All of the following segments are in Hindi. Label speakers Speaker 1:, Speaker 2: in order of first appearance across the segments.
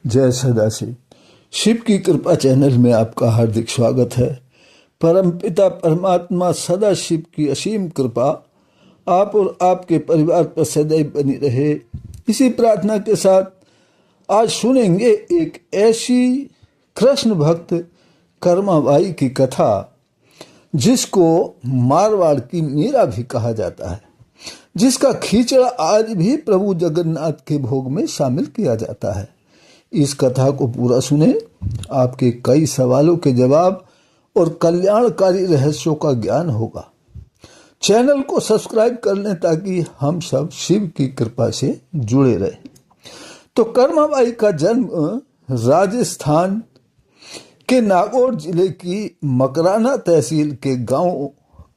Speaker 1: जय सदाशिव। शिव की कृपा चैनल में आपका हार्दिक स्वागत है। परमपिता परमात्मा सदाशिव की असीम कृपा आप और आपके परिवार पर सदैव बनी रहे, इसी प्रार्थना के साथ आज सुनेंगे एक ऐसी कृष्ण भक्त कर्माबाई की कथा जिसको मारवाड़ की मीरा भी कहा जाता है, जिसका खींचड़ा आज भी प्रभु जगन्नाथ के भोग में शामिल किया जाता है। इस कथा को पूरा सुने, आपके कई सवालों के जवाब और कल्याणकारी रहस्यों का ज्ञान होगा। चैनल को सब्सक्राइब कर लें ताकि हम सब शिव की कृपा से जुड़े रहें। तो कर्माबाई का जन्म राजस्थान के नागौर जिले की मकराना तहसील के गांव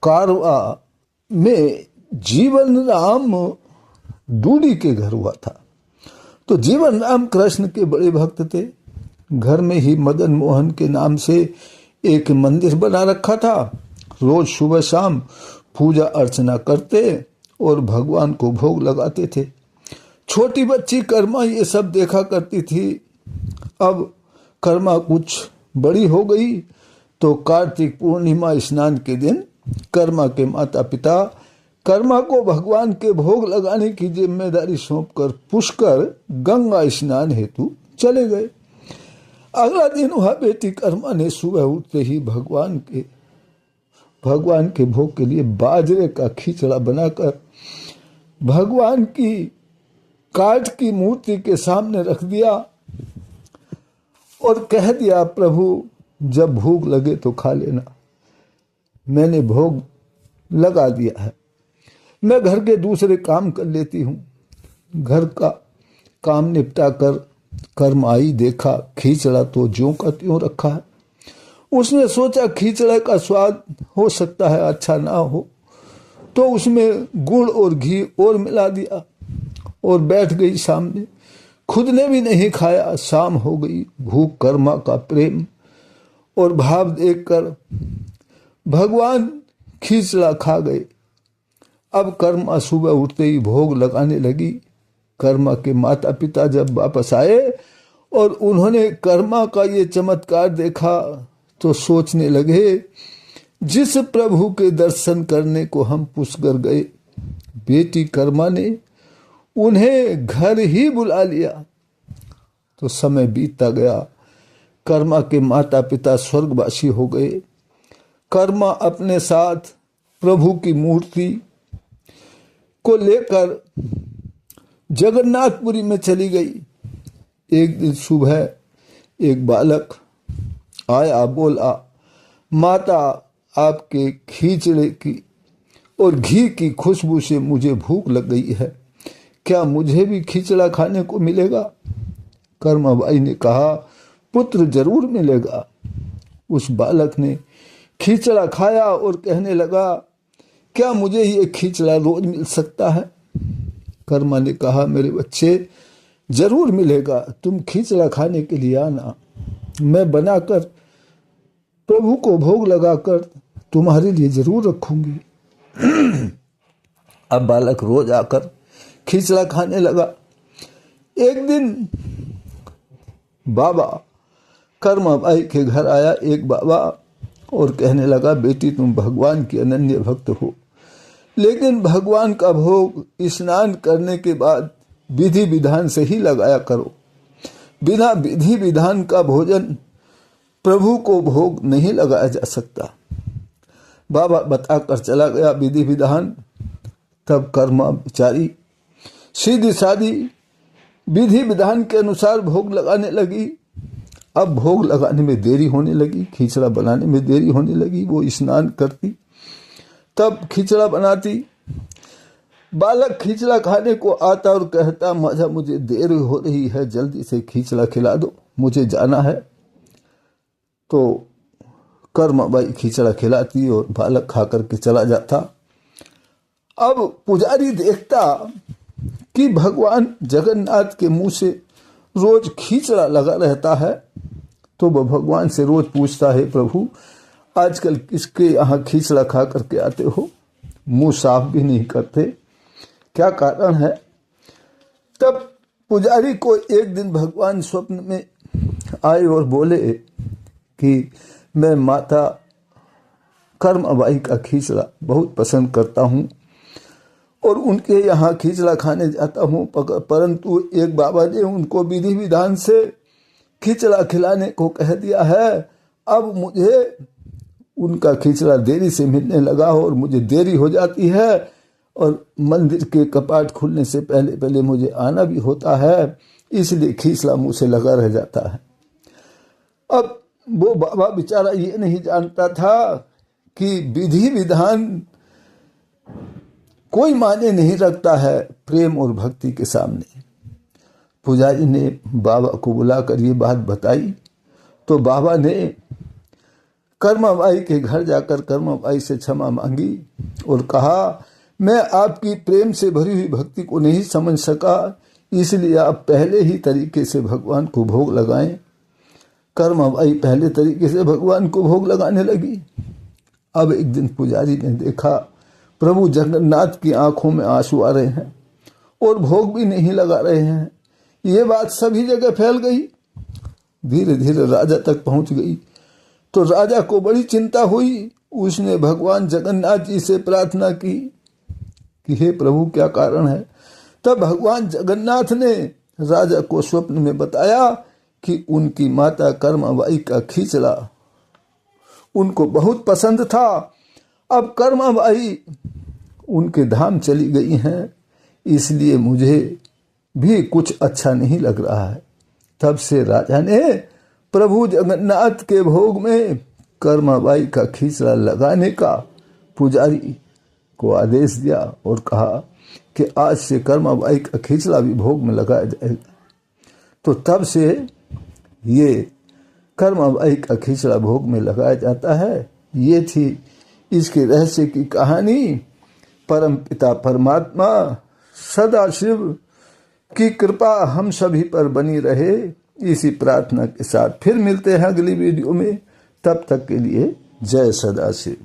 Speaker 1: कारवा में जीवन राम डूडी के घर हुआ था। तो जीवन राम कृष्ण के बड़े भक्त थे। घर में ही मदन मोहन के नाम से एक मंदिर बना रखा था। रोज सुबह शाम पूजा अर्चना करते और भगवान को भोग लगाते थे। छोटी बच्ची कर्मा ये सब देखा करती थी। अब कर्मा कुछ बड़ी हो गई तो कार्तिक पूर्णिमा स्नान के दिन कर्मा के माता पिता कर्मा को भगवान के भोग लगाने की जिम्मेदारी सौंपकर पुष्कर गंगा स्नान हेतु चले गए। अगला दिन वह बेटी कर्मा ने सुबह उठते ही भगवान के भोग के लिए बाजरे का खिचड़ा बनाकर भगवान की काठ की मूर्ति के सामने रख दिया और कह दिया, प्रभु जब भूख लगे तो खा लेना, मैंने भोग लगा दिया है, मैं घर के दूसरे काम कर लेती हूँ। घर का काम निपटा कर कर्माई देखा खिचड़ा तो ज्यों का त्यों रखा है। उसने सोचा खिचड़े का स्वाद हो सकता है अच्छा ना हो, तो उसमें गुड़ और घी और मिला दिया और बैठ गई सामने। खुद ने भी नहीं खाया। शाम हो गई। भूख कर्मा का प्रेम और भाव देखकर भगवान खिचड़ा खा गए। अब कर्मा सुबह उठते ही भोग लगाने लगी। कर्मा के माता पिता जब वापस आए और उन्होंने कर्मा का ये चमत्कार देखा तो सोचने लगे, जिस प्रभु के दर्शन करने को हम पुष्कर गए, बेटी कर्मा ने उन्हें घर ही बुला लिया। तो समय बीतता गया। कर्मा के माता पिता स्वर्गवासी हो गए। कर्मा अपने साथ प्रभु की मूर्ति को लेकर जगन्नाथपुरी में चली गई। एक दिन सुबह एक बालक आया, बोला, माता आपके खिचड़े की और घी की खुशबू से मुझे भूख लग गई है, क्या मुझे भी खिचड़ा खाने को मिलेगा? कर्माबाई ने कहा, पुत्र जरूर मिलेगा। उस बालक ने खिचड़ा खाया और कहने लगा, क्या मुझे ये खिचड़ा रोज मिल सकता है? कर्मा ने कहा, मेरे बच्चे जरूर मिलेगा, तुम खिचड़ा खाने के लिए आना, मैं बनाकर प्रभु को भोग लगाकर तुम्हारे लिए जरूर रखूंगी। अब बालक रोज आकर खिचड़ा खाने लगा। एक दिन बाबा कर्माबाई के घर आया एक बाबा और कहने लगा, बेटी तुम भगवान की अनन्य भक्त हो, लेकिन भगवान का भोग स्नान करने के बाद विधि विधान से ही लगाया करो। बिना विधि विधान का भोजन प्रभु को भोग नहीं लगाया जा सकता। बाबा बताकर चला गया विधि विधान। तब कर्मा बेचारी सीधी सादी विधि विधान के अनुसार भोग लगाने लगी। अब भोग लगाने में देरी होने लगी, खिचड़ा बनाने में देरी होने लगी। वो स्नान करती तब खिचड़ा बनाती। बालक खिचड़ा खाने को आता और कहता, माता मुझे देर हो रही है, जल्दी से खिचड़ा खिला दो, मुझे जाना है। तो कर्माबाई खिचड़ा खिलाती और बालक खा करके चला जाता। अब पुजारी देखता कि भगवान जगन्नाथ के मुंह से रोज खिचड़ा लगा रहता है, तो वह भगवान से रोज पूछता है, प्रभु आजकल किसके यहाँ खिचड़ा खा करके आते हो, मुंह साफ भी नहीं करते, क्या कारण है? तब पुजारी को एक दिन भगवान स्वप्न में आए और बोले कि मैं माता कर्मबाई का खिचड़ा बहुत पसंद करता हूँ और उनके यहाँ खिचड़ा खाने जाता हूँ, परंतु एक बाबा ने उनको विधि विधान से खिचड़ा खिलाने को कह दिया है। अब मुझे उनका खिचड़ा देरी से मिलने लगा और मुझे देरी हो जाती है और मंदिर के कपाट खुलने से पहले पहले मुझे आना भी होता है, इसलिए खिचड़ा मुँह से लगा रह जाता है। अब वो बाबा बेचारा ये नहीं जानता था कि विधि विधान कोई माने नहीं रखता है प्रेम और भक्ति के सामने। पुजारी ने बाबा को बुलाकर ये बात बताई तो बाबा ने कर्माबाई के घर जाकर कर्माबाई से क्षमा मांगी और कहा, मैं आपकी प्रेम से भरी हुई भक्ति को नहीं समझ सका, इसलिए आप पहले ही तरीके से भगवान को भोग लगाएं। कर्माबाई पहले तरीके से भगवान को भोग लगाने लगी। अब एक दिन पुजारी ने देखा प्रभु जगन्नाथ की आंखों में आंसू आ रहे हैं और भोग भी नहीं लगा रहे हैं। ये बात सभी जगह फैल गई, धीरे धीरे राजा तक पहुंच गई। तो राजा को बड़ी चिंता हुई। उसने भगवान जगन्नाथ जी से प्रार्थना की कि हे प्रभु क्या कारण है। तब भगवान जगन्नाथ ने राजा को स्वप्न में बताया कि उनकी माता कर्माबाई का खिचड़ा उनको बहुत पसंद था। अब कर्माबाई उनके धाम चली गई हैं, इसलिए मुझे भी कुछ अच्छा नहीं लग रहा है। तब से राजा ने प्रभु जगन्नाथ के भोग में कर्माबाई का खिचड़ा लगाने का पुजारी को आदेश दिया और कहा कि आज से कर्माबाई का खिचड़ा भी भोग में लगाया जाएगा। तो तब से ये कर्माबाई का खिचड़ा भोग में लगाया जाता है। ये थी इसके रहस्य की कहानी। परम पिता परमात्मा सदाशिव की कृपा हम सभी पर बनी रहे, इसी प्रार्थना के साथ फिर मिलते हैं अगली वीडियो में। तब तक के लिए जय सदाशिव।